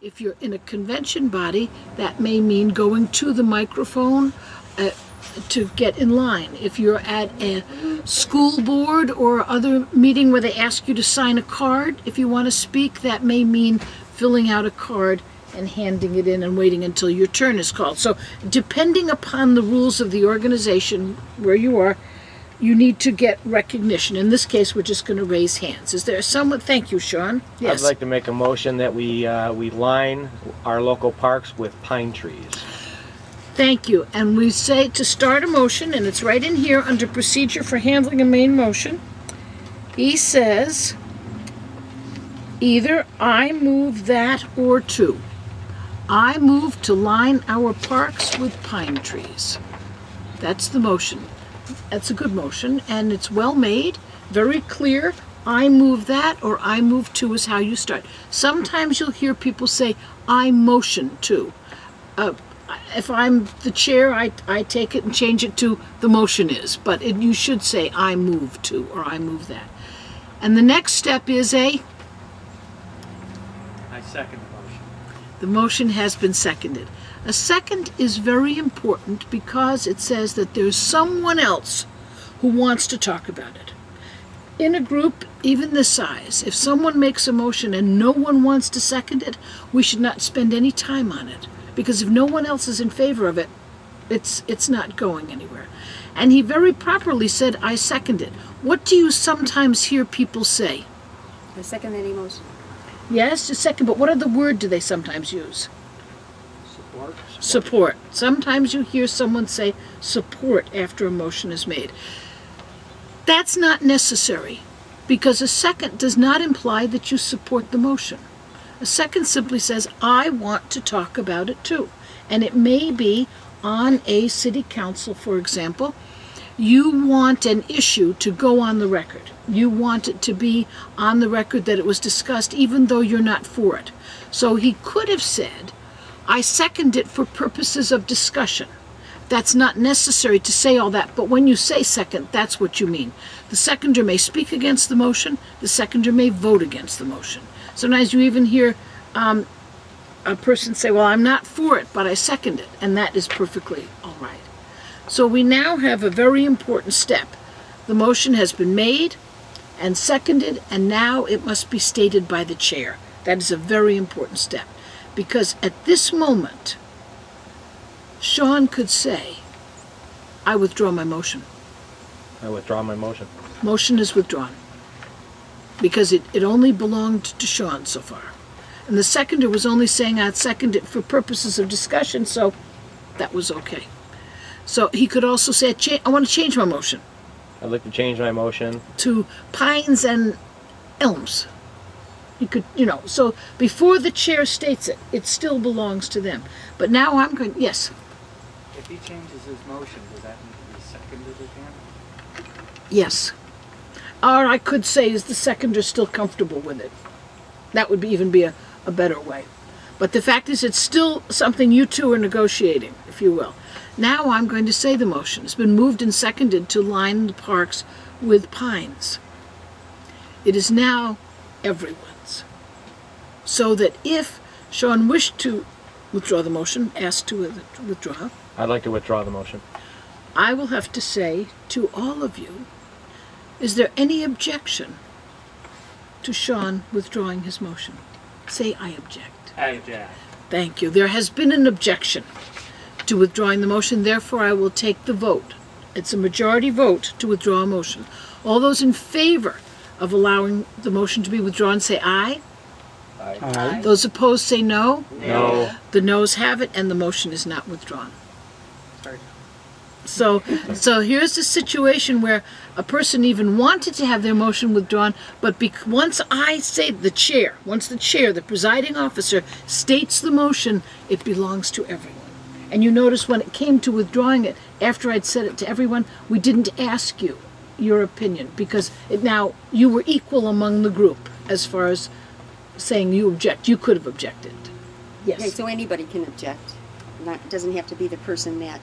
If you're in a convention body, that may mean going to the microphone to get in line. If you're at a school board or other meeting where they ask you to sign a card, if you want to speak, that may mean filling out a card and handing it in and waiting until your turn is called. So depending upon the rules of the organization where you are, you need to get recognition. In this case, we're just going to raise hands. Is there someone? Thank you, Sean. Yes. I'd like to make a motion that we line our local parks with pine trees. Thank you. And we say to start a motion, and it's right in here under procedure for handling a main motion. He says, either I move that or two. I move to line our parks with pine trees. That's the motion. That's a good motion, and it's well made, very clear. I move that or I move to is how you start. Sometimes you'll hear people say, I motion to. If I'm the chair, I take it and change it to the motion is, but you should say I move to or I move that. And the next step is I second the motion. The motion has been seconded. A second is very important because it says that there's someone else who wants to talk about it. In a group, even this size, if someone makes a motion and no one wants to second it, we should not spend any time on it. Because if no one else is in favor of it, it's not going anywhere. And he very properly said, I second it. What do you sometimes hear people say? I second any motion. Yes, a second, but what other word do they sometimes use? Support. Support. Sometimes you hear someone say support after a motion is made. That's not necessary, because a second does not imply that you support the motion. A second simply says, I want to talk about it too. And it may be on a city council, for example. You want an issue to go on the record. You want it to be on the record that it was discussed, even though you're not for it. So he could have said, I second it for purposes of discussion. That's not necessary to say all that, but when you say second, that's what you mean. The seconder may speak against the motion, the seconder may vote against the motion. Sometimes you even hear a person say, well, I'm not for it, but I second it, and that is perfectly all right. So we now have a very important step. The motion has been made and seconded, and now it must be stated by the chair. That is a very important step, because at this moment, Sean could say, I withdraw my motion. I withdraw my motion. Motion is withdrawn, because it only belonged to Sean so far. And the seconder was only saying I'd second it for purposes of discussion, so that was okay. So he could also say, I want to change my motion. I'd like to change my motion to pines and elms. You could, so before the chair states it, it still belongs to them. But now I'm going, yes? If he changes his motion, does that need to be seconded again? Yes. Or I could say, is the seconder still comfortable with it? That would even be a better way. But the fact is, it's still something you two are negotiating, if you will. Now I'm going to say the motion. It's been moved and seconded to line the parks with pines. It is now everyone's. So that if Sean wished to withdraw the motion, asked to withdraw, I'd like to withdraw the motion. I will have to say to all of you, is there any objection to Sean withdrawing his motion? Say, I object. I object. Thank you. There has been an objection to withdrawing the motion, therefore I will take the vote. It's a majority vote to withdraw a motion. All those in favor of allowing the motion to be withdrawn say aye. Aye. Aye. Those opposed say no. No. The noes have it, and the motion is not withdrawn. Sorry. So here's the situation where a person even wanted to have their motion withdrawn, but once I say once the chair, the presiding officer, states the motion, it belongs to everyone. And you notice when it came to withdrawing it, after I'd said it to everyone, we didn't ask you your opinion, because now you were equal among the group as far as saying you object. You could have objected. Yes. Okay, so anybody can object. It doesn't have to be the person that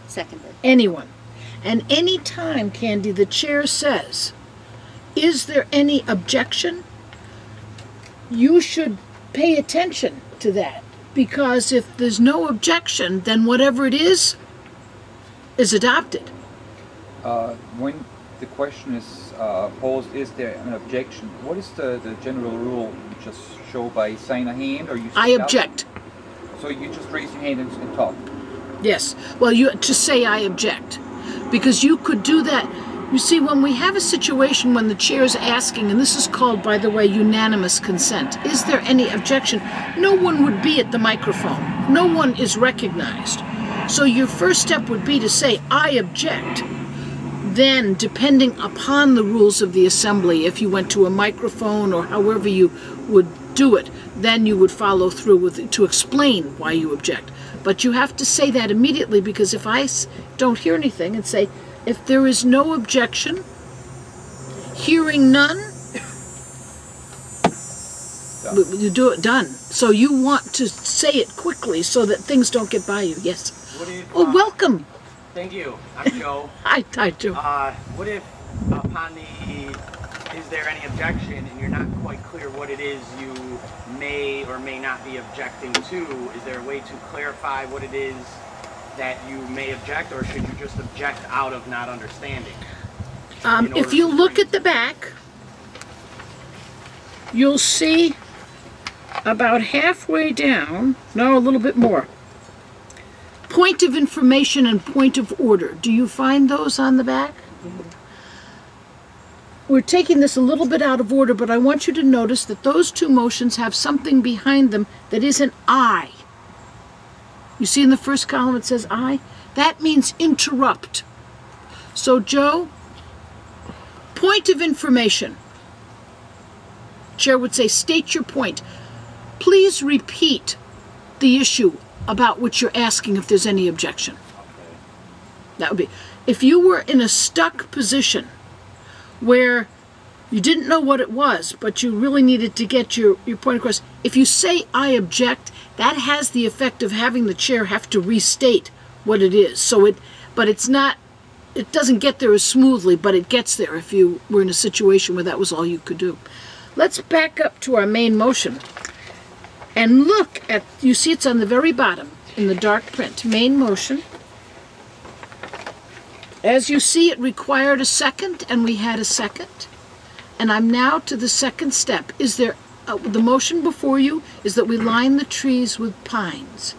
seconded. Anyone. And any time, Candy, the chair says, is there any objection? You should pay attention to that, because if there's no objection, then whatever it is adopted. When the question is posed, is there an objection? What is the general rule? You just show by sign of hand, or you I speak out? object. So you just raise your hand and talk. Yes. Well, you to say I object, because you could do that. You see, when we have a situation when the chair is asking, and this is called, by the way, unanimous consent, is there any objection? No one would be at the microphone. No one is recognized. So your first step would be to say, I object. Then, depending upon the rules of the assembly, if you went to a microphone or however you would do it, then you would follow through with it to explain why you object. But you have to say that immediately, because if I don't hear anything and say, if there is no objection, hearing none, you do it, done. So you want to say it quickly so that things don't get by you. Yes. What if, Oh, welcome. Thank you. I'm Joe. Hi, Joe. What if upon the, is there any objection and you're not quite clear what it is you may or may not be objecting to? Is there a way to clarify what it is that you may object, or should you just object out of not understanding? If you look at the back, you'll see about halfway down, no, a little bit more, point of information and point of order. Do you find those on the back? Mm-hmm. We're taking this a little bit out of order, but I want you to notice that those two motions have something behind them that is an I. You see in the first column it says I? That means interrupt. So, Joe, point of information. Chair would say, state your point. Please repeat the issue about which you're asking if there's any objection. Okay. That would be, if you were in a stuck position where you didn't know what it was, but you really needed to get your point across, if you say, I object, that has the effect of having the chair have to restate what it is. So but it's not, it doesn't get there as smoothly, but it gets there if you were in a situation where that was all you could do. Let's back up to our main motion and look at, you see it's on the very bottom in the dark print, main motion. As you see, it required a second, and we had a second. And I'm now to the second step. Is there, the motion before you is that we line the trees with pines.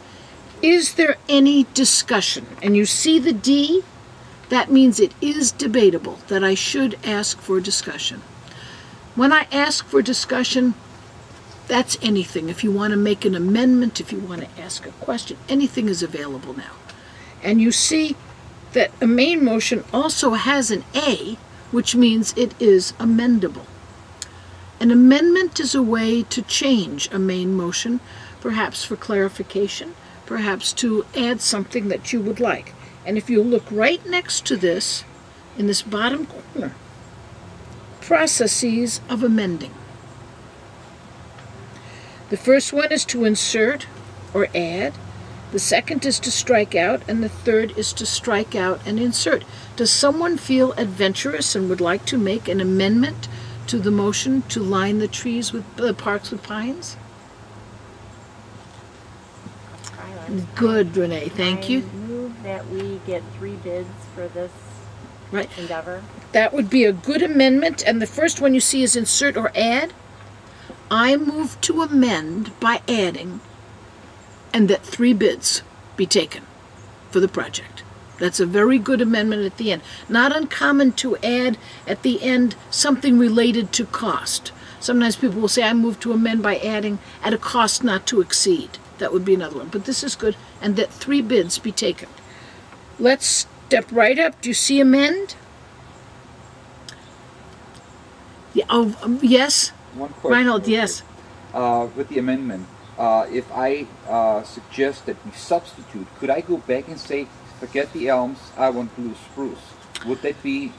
Is there any discussion? And you see the D? That means it is debatable, that I should ask for discussion. When I ask for discussion, that's anything. If you want to make an amendment, if you want to ask a question, anything is available now. And you see that a main motion also has an A, which means it is amendable. An amendment is a way to change a main motion, perhaps for clarification, perhaps to add something that you would like. And if you look right next to this, in this bottom corner, processes of amending. The first one is to insert or add. The second is to strike out, and the third is to strike out and insert. Does someone feel adventurous and would like to make an amendment to the motion to line the trees with parks with pines? Good, Renee. Thank you. I move that we get 3 bids for this endeavor. That would be a good amendment, and the first one you see is insert or add. I move to amend by adding, and that 3 bids be taken for the project. That's a very good amendment at the end. Not uncommon to add at the end something related to cost. Sometimes people will say, I move to amend by adding at a cost not to exceed. That would be another one. But this is good, and that 3 bids be taken. Let's step right up. Do you see amend? Yeah, yes? One question. Reinhold, yes. With the amendment, if I suggest that we substitute, could I go back and say, forget the elms, I want blue spruce? Would that be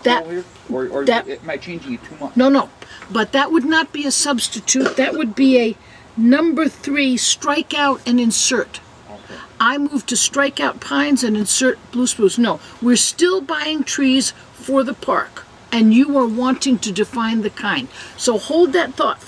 weird? Or am I changing it too much? No. But that would not be a substitute. That would be a number 3, strike out and insert. Okay. I move to strike out pines and insert blue spruce. No, we're still buying trees for the park, and you are wanting to define the kind. So hold that thought